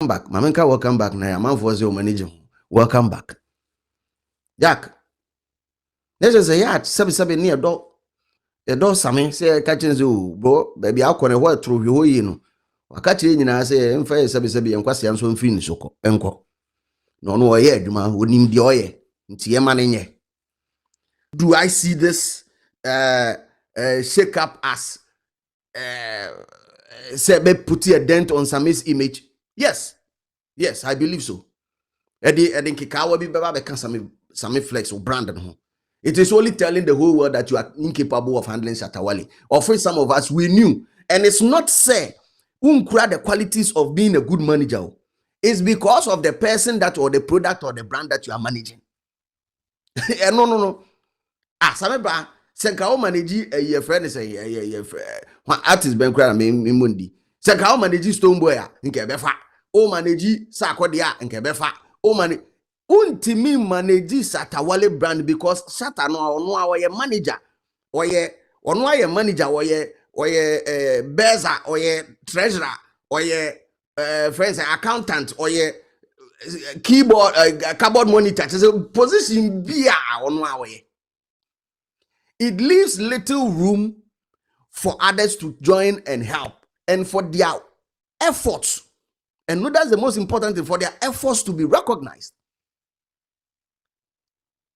welcome back. Mamenka, welcome back. Now, man for your manager. Welcome back. Jack. Let's just say, yeah, sabi near door. The door, Sammy, say, catching zoo, bro, baby, I'll call a word through you know. Wakati nyina say emfa sabi enkwase anso mfiri ni soko enko no no oye adwuma onim de oye nti ye manenye. Do I see this shake up as say be put a dent on Sammy's image? Yes, I believe so. Edi nkikawa bi beba be kan Sammy Flex or brand no. It is only telling the whole world that you are incapable of handling Shatta Wale. Of which some of us we knew, and it's not say unkura the qualities of being a good manager. It's because of the person that or the product or the brand that you are managing. No. Sameba senka o manage a friend is a artist ben kra me mundi. Senka o manage Stone Boy a nke befa. O manage Sarkodie a nke befa. O manage untimi manage Shatta Wale brand because Shatta no ono a manager. Oye ono a manager oye beza oye treasurer oye friends accountant oye keyboard cardboard monitor. So position bia ono a oye. It leaves little room for others to join and help and for their efforts. And no, that's the most important thing, for their efforts to be recognized.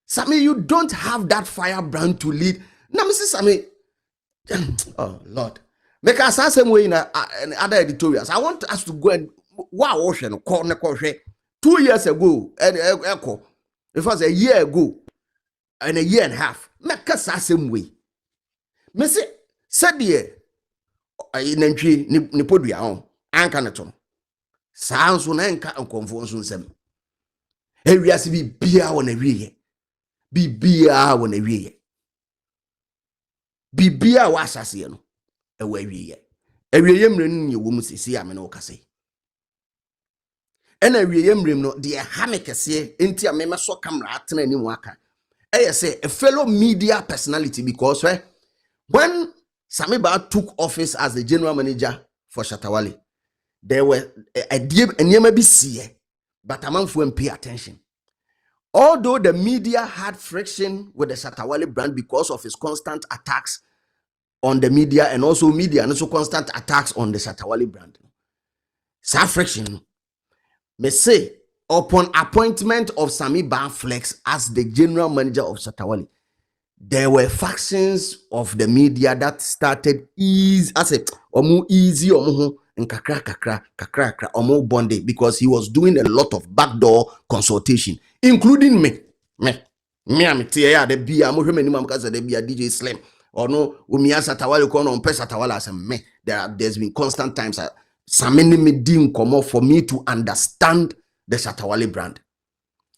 Sammy, you don't have that firebrand to lead. Now, Mrs. Sammy, oh Lord, make us the same way in other editorials. I want us to go and ocean corner 2 years ago and echo. It was a year ago and a year and a half. Make us the same way. Me say said ye nantwi ni podua on anka ne to saa nso na nka nkonfo nso nsem ewiase bibia wo na wiye bibia wo na wiye bibia wa asase no e wa wiye mre no ye wo mu sisi ame no kase ena wiye mre no de ha me kese enti ame me so camera atena ni mu aka say a fellow media personality, because when Sammy took office as the general manager for Shatta Wale, there were a deep and maybe see, but a man wouldn't pay attention. Although the media had friction with the Shatta Wale brand because of his constant attacks on the media, and also media and also constant attacks on the Shatta Wale brand. Some friction, may say, upon appointment of Sammy Flex as the general manager of Shatta Wale, there were factions of the media that started easy and kakra omo bonde, because he was doing a lot of backdoor consultation, including me. I'm tia the be I'm because the be a DJ Slim or no umia Shatta Wale ko no pesa Shatta Wale as me. There's been constant times Sammy me dim come up for me to understand the Shatta Wale brand.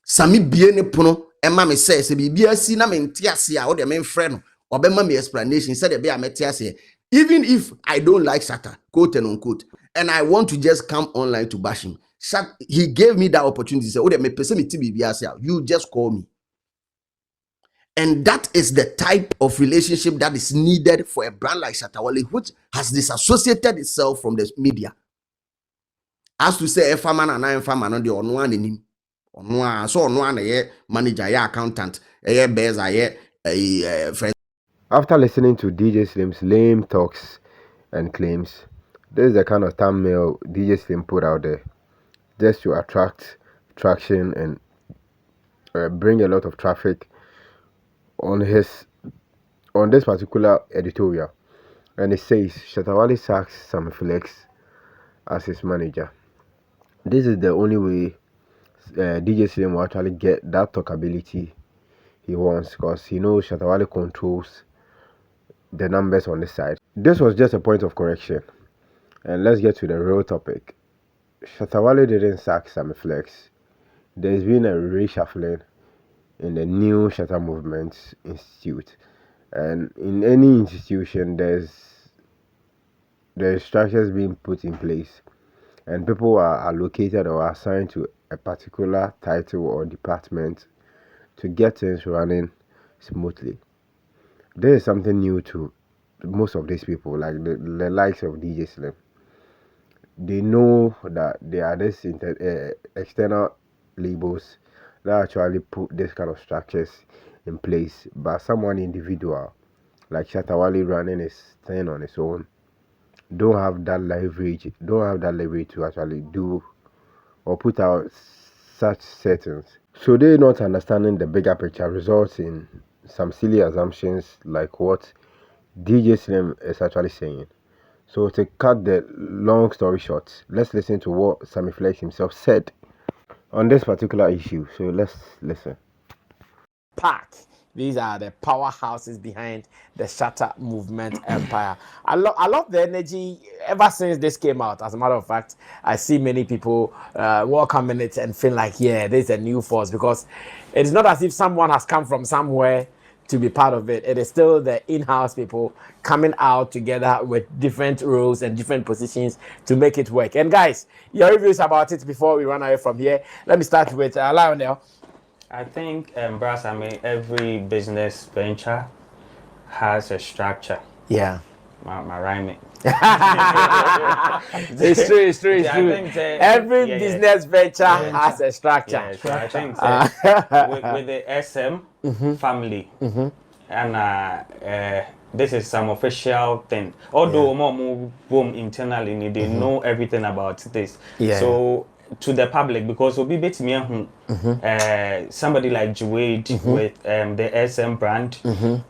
Sammy biene pono ema me say se bibia si na me ntiase a wo de me frɛ no obema me explanation said be a metiase, even if I don't like Shatta, quote and unquote, and I want to just come online to bash him. He gave me that opportunity. Say, "Oh, me pese me ti bibia se, you just call me." And that is the type of relationship that is needed for a brand like Shatta Wale, which has disassociated itself from the media. As to say, if I'm an farmer, on the on one in him, so on one a manager, a accountant, a bears, a friend. After listening to DJ Slim's lame talks and claims, this is the kind of thumbnail DJ Slim put out there, just to attract traction and bring a lot of traffic on this particular editorial. And it says Shatta Wale sacks Sammy Flex as his manager. This is the only way DJ Slim will actually get that talkability he wants, because he knows Shatta Wale controls the numbers on the side. This was just a point of correction, and let's get to the real topic. Shatta Wale didn't sack Sammy Flex. There's been a reshuffling in the new Shatta Movement Institute, and in any institution there's structures being put in place, and people are allocated or assigned to a particular title or department to get things running smoothly. There is something new to most of these people, like the likes of DJ Slim. they know that there are this external labels that actually put this kind of structures in place, but someone individual like Shatta running his thing on his own don't have that leverage to actually do or put out such settings. So they not understanding the bigger picture results in some silly assumptions like what DJ Slim is actually saying. So to cut the long story short, let's listen to what Sammy Flex himself said on this particular issue. So let's listen. Pack. These are the powerhouses behind the Shatta Movement empire. I love the energy ever since this came out. As a matter of fact, I see many people welcoming it and feel like, yeah, there's a new force, because it's not as if someone has come from somewhere to be part of it. It is still the in-house people coming out together with different roles and different positions to make it work. And guys, your reviews about it before we run away from here. Let me start with Lionel. I think, Brass, I mean, every business venture has a structure. Yeah. My rhyming. It's true. Every business venture has a structure. Yeah, so I think with the SM family, and this is some official thing. Although more boom internally, they know everything about this. Yeah. So to the public, because we'll be betting somebody like Juwade with the SM brand,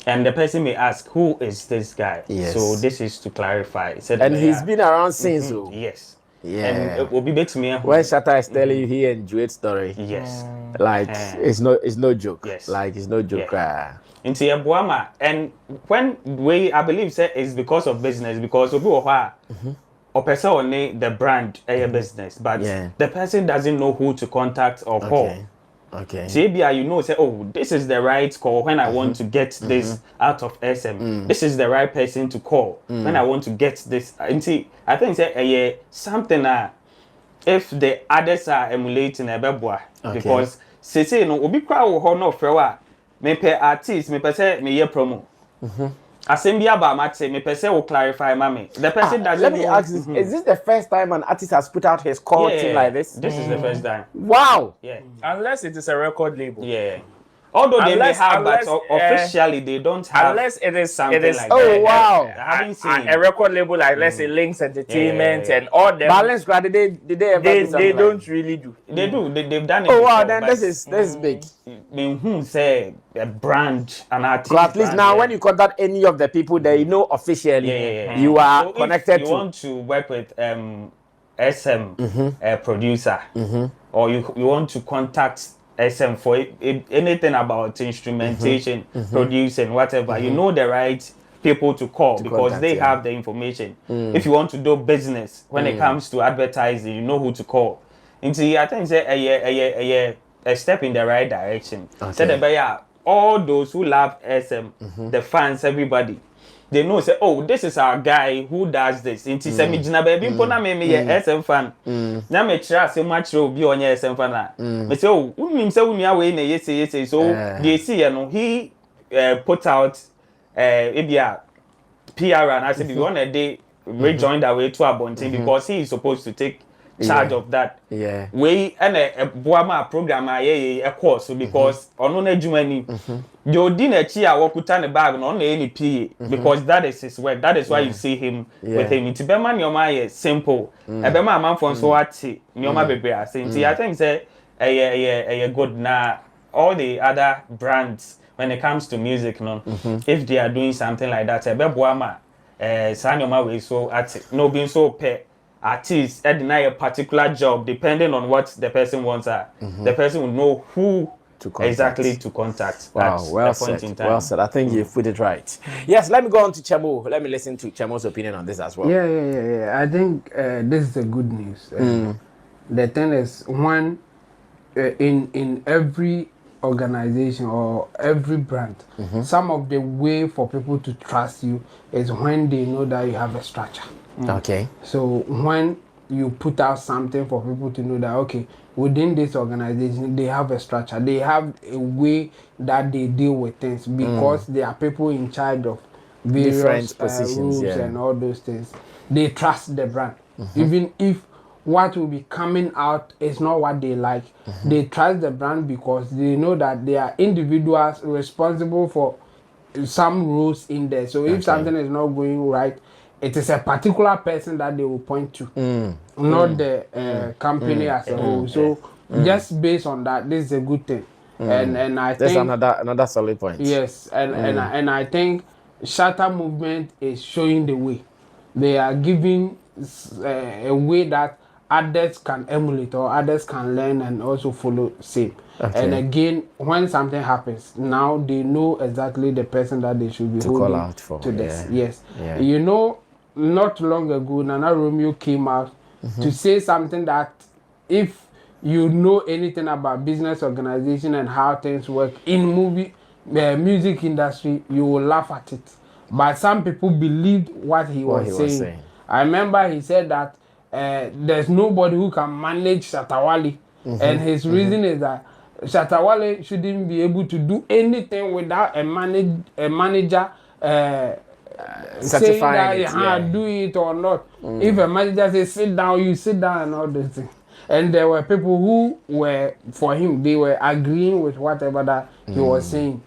and the person may ask, who is this guy? Yes. So this is to clarify. And he's been around since. Yes. Yeah. And it will be betting when Shatta is telling you he and Juwade's story. Yes. Like it's no joke. Yes. Like it's no joke. Yeah. Into Yabuama, and when I believe it's because of business, because of or person only the brand a business, but the person doesn't know who to contact or call. Okay. JBI, you know, say, oh, this is the right call when I want to get this out of SM. This is the right person to call when I want to get this. And see, I think say something if the others are emulating a bebwa, because say no, obi kwa wo no frewa me pe artist me pe say me ye promo. Assembly about Matse, me per se will clarify, mommy. The person doesn't. Let me ask this: is this the first time an artist has put out his call thing like this? This is the first time. Wow. Yeah. Unless it is a record label. Yeah. Although they may have, but officially they don't have. Unless it is something like that. Oh wow! I haven't seen a record label like let's say Links Entertainment and all them. Balance grad, did they ever do something they like don't really do. They do. They've done it. Oh wow! Before, Then this is big. Who say a brand, an artist? So at least now, when you contact any of the people, they know officially you are so connected if to. You want to work with SM producer, or you want to contact SM for anything about instrumentation, producing, whatever, you know the right people to call because they have the information. If you want to do business, when it comes to advertising, you know who to call. And see, I think it's a step in the right direction. So all those who love SM, the fans, everybody, they know say, oh, this is our guy who does this. Inti se mi jina baby mpona me ye SM fan. Na me try say much be on your SM fan. Me say, oh, unim say unia we na yes. So they see he put out ebia PR and I said we want a day rejoin that way to Abontin because he is supposed to take charge of that. Yeah. We and a boama program a course because on no jumani. You didn't cheer wakuta ne bag no any PA because that is his work. That is why you see him with him. It's bema nyoma simple. Ebema amanfo so ati nyoma bebre ase. I think say a good na all the other brands when it comes to music if they are doing something like that ebeboama sa nyoma we so ati no being so pay artists deny a particular job depending on what the person wants the person will know who exactly to contact. Wow, well said. Well said. I think you put it right. Yes, let me go on to Chemo. Let me listen to Chemo's opinion on this as well. Yeah. I think this is a good news. The thing is, one in every organization or every brand, some of the way for people to trust you is when they know that you have a structure. Okay. So when you put out something for people to know that, okay, within this organization, they have a structure. They have a way that they deal with things because there are people in charge of various different positions rules and all those things. They trust the brand. even if what will be coming out is not what they like. They trust the brand because they know that they are individuals responsible for some roles in there. So if something is not going right, it is a particular person that they will point to, not the company as a whole. So just based on that, this is a good thing. And I That's think another solid point. yes, and I think Shatta Movement is showing the way. They are giving a way that others can emulate or others can learn and also follow same. And again, when something happens, now they know exactly the person that they should be To call holding out for, to this. yeah. Yes, Yeah. you know, not long ago, Nana Romeo came out to say something that if you know anything about business organization and how things work in music industry, you will laugh at it. But some people believed what he was saying. I remember he said that there's nobody who can manage Shatawale, and his reason is that Shatawale shouldn't be able to do anything without a manager saying that do it or not. If a manager says sit down, you sit down and all those things. And there were people who were for him, they were agreeing with whatever that he was saying.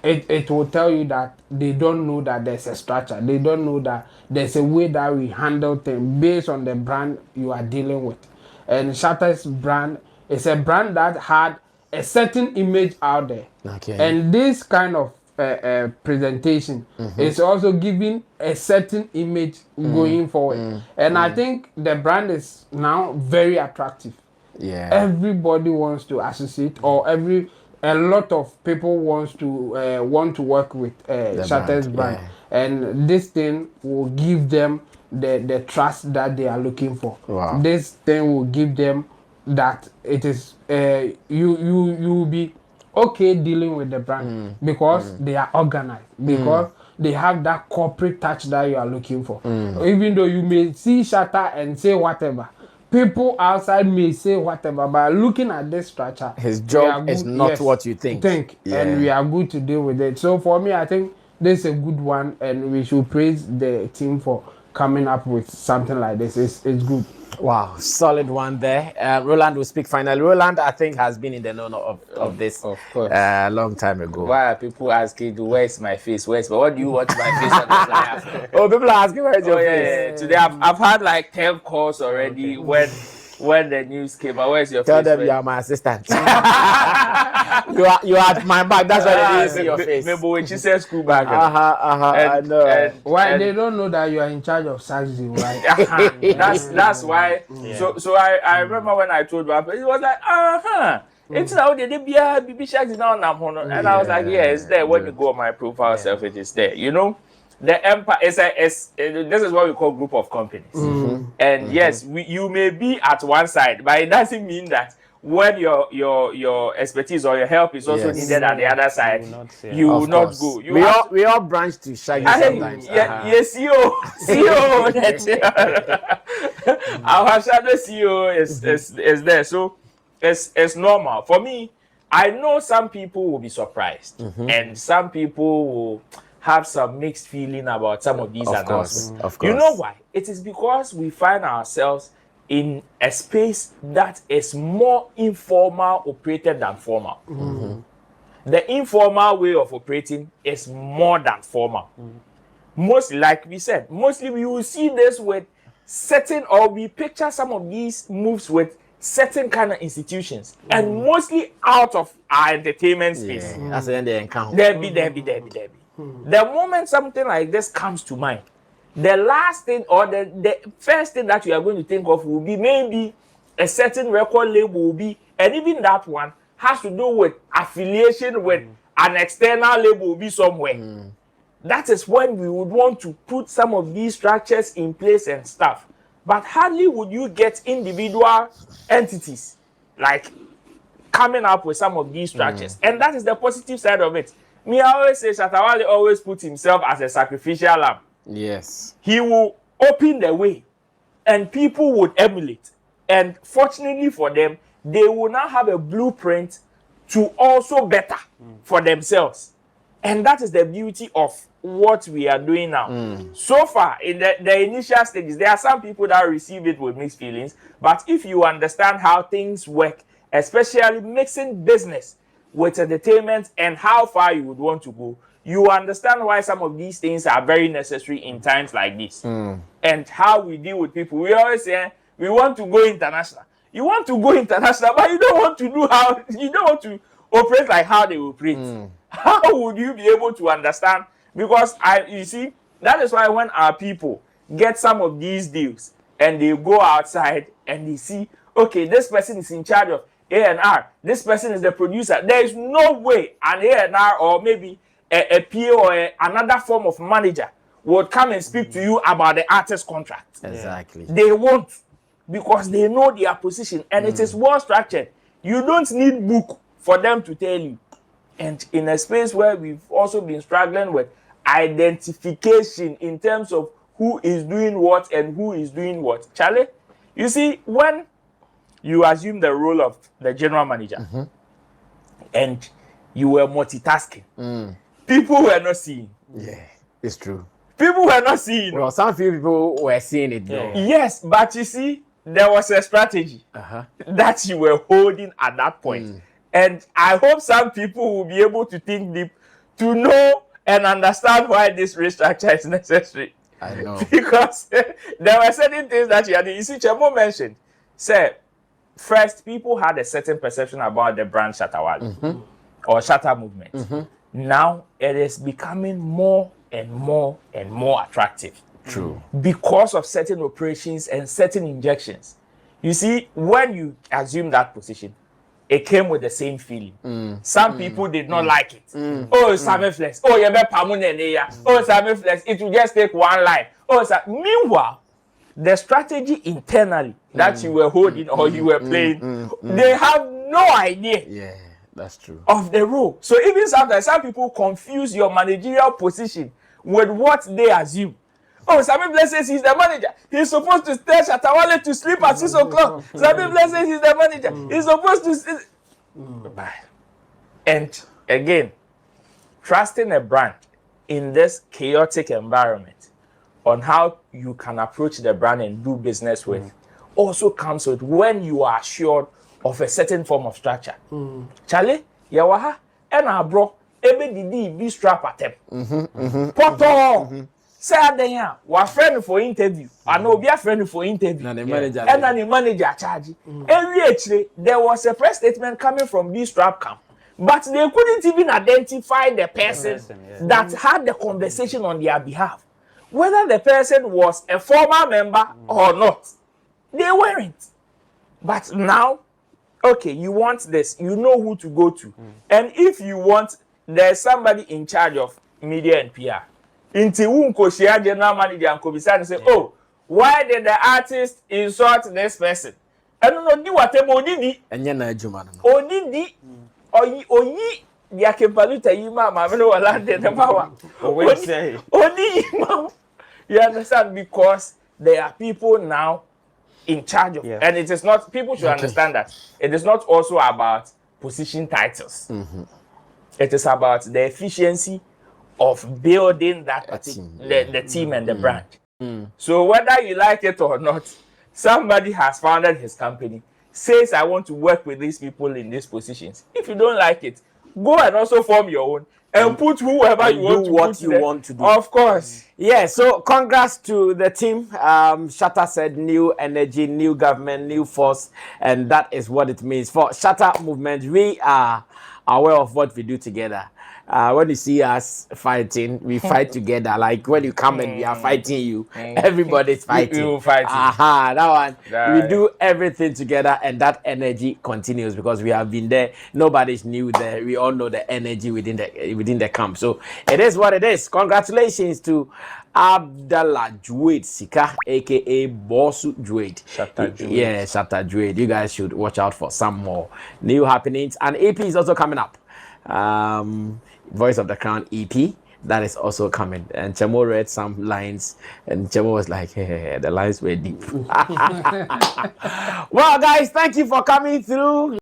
It will tell you that they don't know that there's a structure. They don't know that there's a way that we handle things based on the brand you are dealing with. And Shatta's brand is a brand that had a certain image out there. Okay. And this kind of presentation is also giving a certain image going forward. And I think the brand is now very attractive. Yeah. Everybody wants to associate, or a lot of people want to work with Shatta's brand. Yeah. And this thing will give them the trust that they are looking for. Wow. This thing will give them that it is you will be okay dealing with the brand because they are organized, because they have that corporate touch that you are looking for. Even though you may see Shatta and say whatever, people outside may say whatever, but looking at this structure, his job is not what you think. And we are good to deal with it. So for me, I think this is a good one, and we should praise the team for coming up with something like this. It's good. Wow, solid one there. Roland will speak finally. Roland, I think, has been in the know of this of course. Long time ago. Why are people asking, where's my face? But what do you want my face on the flyer? Oh, people are asking where's your face? Yeah. Today I've had like 10 calls already when the news came out. Where's your Tell face? them you are my assistant. you are at my back. That's why they didn't see your face. Maybe when she said school bag. I know. Why they don't know that you are in charge of Saxy, right? That's why. Yeah. So I remember when I told Papa, it was like, it's now the BB Shack is now and I was like, yeah, it's there. When you go on my profile self, it is there. You know, the empire is this is what we call group of companies. And yes, you may be at one side, but it doesn't mean that when your expertise or your help is also needed at the other side, you will not go. We all branch to Shaggy sometimes. Yes, CEO. Our shadow CEO is there. So it's normal. For me, I know some people will be surprised, and some people will have some mixed feeling about some of these announcements. Of course. You know why? It is because we find ourselves in a space that is more informal operated than formal. The informal way of operating is more than formal. Mostly, like we said, mostly we will see this with certain, or we picture some of these moves with certain kind of institutions, and mostly out of our entertainment space. That's when they encounter. There be. The moment something like this comes to mind, the last thing or the first thing that you are going to think of will be maybe a certain record label will be, and even that one has to do with affiliation with an external label will be somewhere. That is when we would want to put some of these structures in place and stuff. But hardly would you get individual entities like coming up with some of these structures. And that is the positive side of it. Me, I always say Shatawale always put himself as a sacrificial lamb. Yes. He will open the way and people would emulate. And fortunately for them, they will now have a blueprint to also better for themselves. And that is the beauty of what we are doing now. So far, in the initial stages, there are some people that receive it with mixed feelings. But if you understand how things work, especially mixing business with entertainment and how far you would want to go, you understand why some of these things are very necessary in times like this. And how we deal with people. We always say, we want to go international. You want to go international, but you don't want to you don't want to operate like how they operate. How would you be able to understand? Because you see, that is why when our people get some of these deals and they go outside and they see, okay, this person is in charge of A&R, this person is the producer. There is no way an A&R or maybe a PA or another form of manager would come and speak to you about the artist contract. Exactly. They won't, because they know their position and it is well structured. You don't need book for them to tell you. And in a space where we've also been struggling with identification in terms of who is doing what and who is doing what. Charlie, you see, when you assume the role of the general manager and you were multitasking, people were not seeing. Yeah, it's true. People were not seeing. Well, some few people were seeing it though. Yes, but you see, there was a strategy that you were holding at that point. And I hope some people will be able to think deep to know and understand why this restructure is necessary. I know. Because there were certain things that you had. You see, Chemo mentioned, say, first, people had a certain perception about the brand Shatta or Shatta Movement. Now, it is becoming more and more and more attractive. True. Because of certain operations and certain injections. You see, when you assume that position, it came with the same feeling. Some people did not like it. Oh, Sammy Flex. Oh, you better pamuneneya. Oh, Sammy Flex. It will just take one line. Oh, meanwhile, the strategy internally that you were holding or you were playing, they have no idea. Yeah, that's true. Of the role. So even sometimes some people confuse your managerial position with what they assume. Oh, Sammy Flex says he's the manager. He's supposed to tell Shatawale to sleep at 6 o'clock. Sammy Flex says he's the manager. He's supposed to... And again, trusting a brand in this chaotic environment on how you can approach the brand and do business with also comes with when you are assured of a certain form of structure. Charlie, yawaha, and our bro, ebe didi be strap at them. Poto! Say then wa friend for interview. I know be a friend for interview. And the manager. And then the manager charge. Actually, there was a press statement coming from B strap camp. But they couldn't even identify the person that had the conversation on their behalf. Whether the person was a former member or not. They weren't. But now, okay, you want this. You know who to go to. And if you want, there's somebody in charge of media and PR. Inti unko share general manager and Kobisa and say, oh, why did the artist insult this person? I don't know, what Odidi. And you're not Juman. Odidi. Oyi, the Akepaluta, you mamma, I know a land in the power. Odidi, you understand? Because there are people now in charge of, and it is not, people should understand that it is not also about position titles. It is about the efficiency of building that the team and the brand. So whether you like it or not, somebody has founded his company, says I want to work with these people in these positions. If you don't like it, go and also form your own and put whoever you want to what you want to do. Of course. Yeah, so congrats to the team. Shatta said new energy, new government, new force, and that is what it means. For Shatta Movement, we are aware of what we do together. When you see us fighting, we fight together. Like when you come and we are fighting you, everybody's fighting. We will fight. That one. We do everything together, and that energy continues because we have been there. Nobody's new there. We all know the energy within the camp. So it is what it is. Congratulations to Abdallah Juwade Sika, aka Bossu Juwade. Shatta Juwade. Yeah, Shatta Juwade. You guys should watch out for some more new happenings. And EP is also coming up. Voice of the Crown EP that is also coming, and Chemo read some lines and Chemo was like, hey, the lines were deep. Well guys, thank you for coming through.